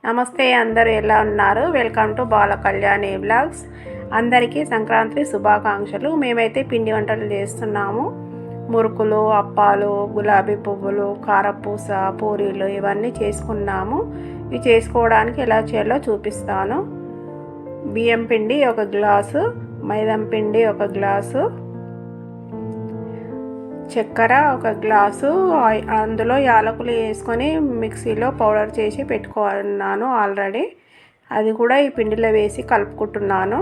నమస్తే, అందరూ ఎలా ఉన్నారు? Welcome to Bala Kalyani blogs. అందరికీ సంక్రాంతి శుభాకాంక్షలు. మేమైతే పిండి వంటలు చేస్తున్నాము. మురుకులు, అప్పాలు, గులాబీ పువ్వులు, కారపూస, పూరీలు ఇవన్నీ చేసుకున్నాము. ఇవి చేసుకోవడానికి ఎలా చేయాలో చూపిస్తాను. బియ్యం పిండి 1 గ్లాసు, మైదా పిండి 1 గ్లాసు, చక్కెర 1 గ్లాసు, అందులో యాలకులు వేసుకొని మిక్సీలో పౌడర్ చేసి పెట్టుకున్నాను ఆల్రెడీ. అది కూడా ఈ పిండిలో వేసి కలుపుకుంటున్నాను.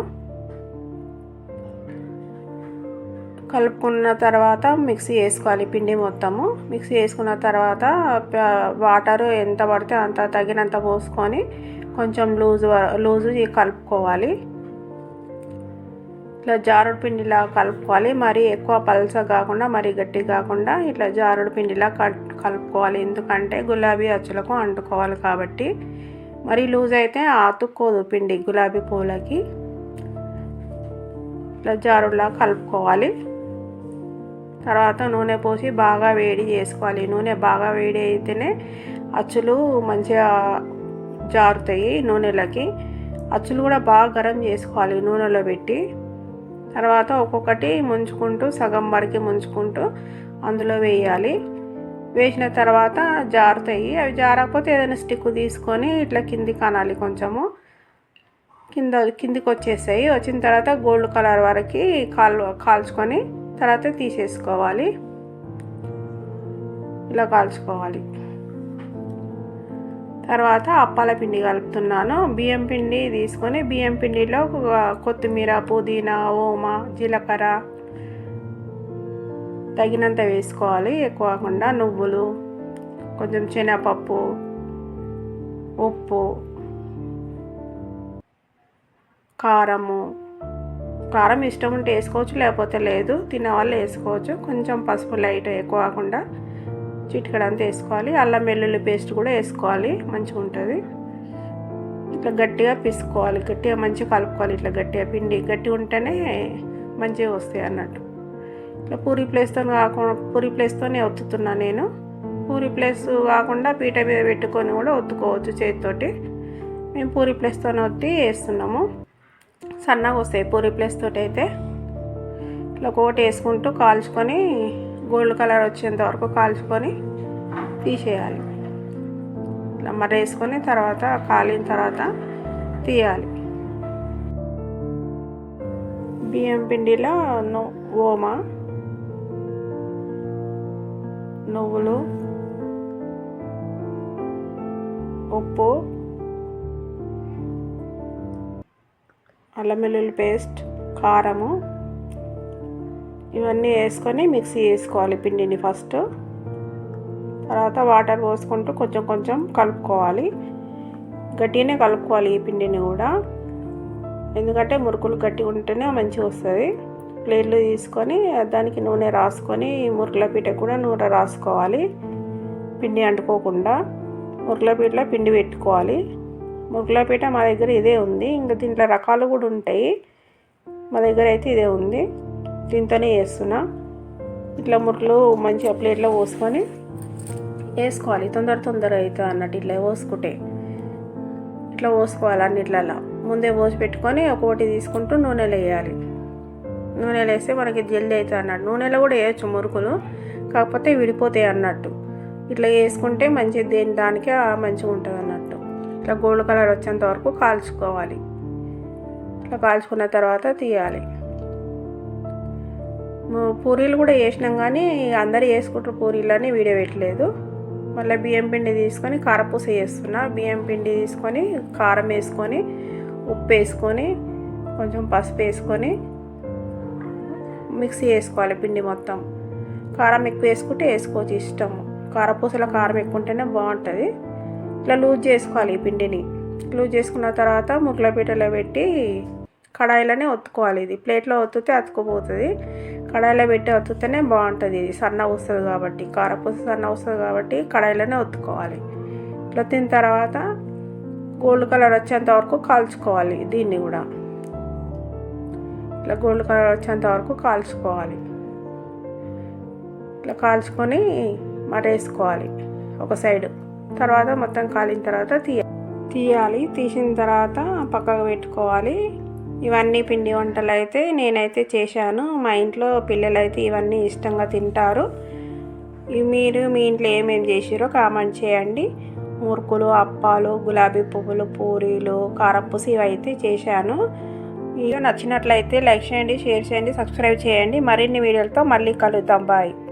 కలుపుకున్న తర్వాత మిక్సీ వేసుకోవాలి పిండి మొత్తము. మిక్సీ వేసుకున్న తర్వాత వాటర్ ఎంత పడితే అంత తగినంత పోసుకొని కొంచెం లూజు కలుపుకోవాలి. ఇట్లా జారుడు పిండిలా కలుపుకోవాలి. మరీ ఎక్కువ పలస కాకుండా మరీ గట్టి కాకుండా ఇట్లా జారుడు పిండిలా కలుపుకోవాలి. ఎందుకంటే గులాబీ అచ్చులకు అంటుకోవాలి కాబట్టి. మరీ లూజ్ అయితే అతుక్కోదు పిండి గులాబీ పూలకి. ఇట్లా జారుడులా కలుపుకోవాలి. తర్వాత నూనె పోసి బాగా వేడి చేసుకోవాలి. నూనె బాగా వేడి అయితేనే అచ్చులు మంచిగా జారుతాయి నూనెలకి. అచ్చులు కూడా బాగా గరం చేసుకోవాలి నూనెలో పెట్టి. తర్వాత ఒక్కొక్కటి ముంచుకుంటూ సగం వరకు ముంచుకుంటూ అందులో వేయాలి. వేసిన తర్వాత జారుతాయి. అవి జారకపోతే ఏదైనా స్టిక్ తీసుకొని ఇట్లా కిందికి అనాలి. కొంచెము కిందికి వచ్చేసాయి. వచ్చిన తర్వాత గోల్డ్ కలర్ వరకు కాల్చుకొని తర్వాత తీసేసుకోవాలి. ఇలా కాల్చుకోవాలి. తర్వాత అప్పాల పిండి కలుపుతున్నాను. బియ్యం పిండి తీసుకొని బియ్యం పిండిలో కొత్తిమీర, పుదీనా, ఓమ, జీలకర్ర తగినంత వేసుకోవాలి. ఎక్కువ కాకుండా నువ్వులు, కొంచెం శనగపప్పు, ఉప్పు, కారం ఇష్టం ఉంటే వేసుకోవచ్చు, లేకపోతే లేదు. తినేవాళ్ళు వేసుకోవచ్చు. కొంచెం పసుపు లైట్, ఎక్కువ కాకుండా చిటికెడంతా వేసుకోవాలి. అల్లం వెల్లుల్లి పేస్ట్ కూడా వేసుకోవాలి, మంచిగా ఉంటుంది. ఇట్లా గట్టిగా పిసుకోవాలి. గట్టిగా మంచిగా కలుపుకోవాలి. ఇట్లా గట్టిగా పిండి గట్టి ఉంటేనే మంచిగా వస్తాయి అన్నట్టు. ఇట్లా పూరీ ప్లేస్తోనే ఒత్తుతున్నాను నేను. పూరీ ప్లేస్ కాకుండా పీట మీద పెట్టుకొని కూడా ఒత్తుకోవచ్చు చేతితోటి. మేము పూరీ ప్లేస్తోనే ఒత్తి వేస్తున్నాము. సన్నగా వస్తాయి పూరీ ప్లేస్ తోటి అయితే. ఇట్లా కోటి వేసుకుంటూ కాల్చుకొని గోల్డ్ కలర్ వచ్చేంత వరకు కాల్చుకొని తీసేయాలి. ఇట్లా వేసుకొని తర్వాత కాలిన తర్వాత తీయాలి. బియ్యం పిండిలో ఓమ, నువ్వులు, ఉప్పు, అల్లం వెల్లుల్లి పేస్ట్, కారము ఇవన్నీ వేసుకొని మిక్సీ వేసుకోవాలి పిండిని ఫస్ట్. తర్వాత వాటర్ పోసుకుంటూ కొంచెం కొంచెం కలుపుకోవాలి. గట్టిగానే కలుపుకోవాలి ఈ పిండిని కూడా. ఎందుకంటే మురుకులు గట్టిగా ఉంటేనే మంచిగా వస్తుంది. ప్లేట్లు తీసుకొని దానికి నూనె రాసుకొని మురుకుల పీట కూడా నూనె రాసుకోవాలి, పిండి అంటుకోకుండా. మురుకుల పీటలో పిండి పెట్టుకోవాలి. మురుకుల పీట మా దగ్గర ఇదే ఉంది. ఇంకా దీంట్లో రకాలు కూడా ఉంటాయి. మా దగ్గర అయితే ఇదే ఉంది. దీంతోనే వేస్తున్నా. ఇట్లా మురుకులు మంచిగా ప్లేట్లో పోసుకొని వేసుకోవాలి. తొందర అవుతుంది అన్నట్టు. ఇట్లా పోసుకుంటే ఇట్లా పోసుకోవాలి. అన్నిట్లలో ముందే పోసి పెట్టుకొని ఒక్కొక్కటి తీసుకుంటూ నూనెలో వేయాలి. నూనెలో వేస్తే మనకి జల్దీ అవుతుంది అన్నట్టు. నూనెలో కూడా వేయచ్చు మురుకులు, కాకపోతే విడిపోతాయి అన్నట్టు. ఇట్లా వేసుకుంటే మంచిగా దానికి మంచిగా ఉంటుంది అన్నట్టు. ఇట్లా గోల్డ్ కలర్ వచ్చేంత వరకు కాల్చుకోవాలి. ఇట్లా కాల్చుకున్న తర్వాత తీయాలి. పూరీలు కూడా వేసినాం కానీ అందరూ వేసుకుంటారు పూరీలని వీడియో పెట్టలేదు. మళ్ళీ బియ్యం పిండి తీసుకొని కారపూస వేస్తున్నా. బియ్యం పిండి తీసుకొని కారం వేసుకొని ఉప్పు వేసుకొని కొంచెం పసుపు వేసుకొని మిక్సీ వేసుకోవాలి పిండి మొత్తం. కారం ఎక్కువ వేసుకుంటే వేసుకోవచ్చు, ఇష్టము. కారపూసలో కారం ఎక్కువ ఉంటేనే బాగుంటుంది. ఇట్లా లూజ్ చేసుకోవాలి ఈ పిండిని. లూజ్ చేసుకున్న తర్వాత మురుకుల పీటలో పెట్టి కడాయిలోనే ఒత్తుకోవాలి. ఇది ప్లేట్లో ఒత్తితే అతుక్కుపోతుంది. కడాయిలో పెట్టి ఒత్తుతేనే బాగుంటుంది. ఇది సన్నగా వస్తుంది కాబట్టి, కారపూస సన్నగా వస్తుంది కాబట్టి కడాయిలోనే ఒత్తుకోవాలి. ఇట్లా తిన్న తర్వాత గోల్డ్ కలర్ వచ్చేంత వరకు కాల్చుకోవాలి. దీన్ని కూడా ఇట్లా గోల్డ్ కలర్ వచ్చేంత వరకు కాల్చుకోవాలి. ఇట్లా కాల్చుకొని మరేసుకోవాలి ఒక సైడు. తర్వాత మొత్తం కాలిన తర్వాత తీయాలి. తీయాలి. తీసిన తర్వాత పక్కకు పెట్టుకోవాలి. ఇవన్నీ పిండి వంటలు అయితే నేనైతే చేశాను. మా ఇంట్లో పిల్లలైతే ఇవన్నీ ఇష్టంగా తింటారు. మీరు మీ ఇంట్లో ఏమేమి చేసిరో కామెంట్ చేయండి. మురుకులు, అప్పాలు, గులాబీ పువ్వులు, పూరీలు, కారపూస ఇవైతే చేశాను. వీడియో నచ్చినట్లయితే లైక్ చేయండి, షేర్ చేయండి, సబ్స్క్రైబ్ చేయండి. మరిన్ని వీడియోలతో మళ్ళీ కలుద్దాం. బాయ్.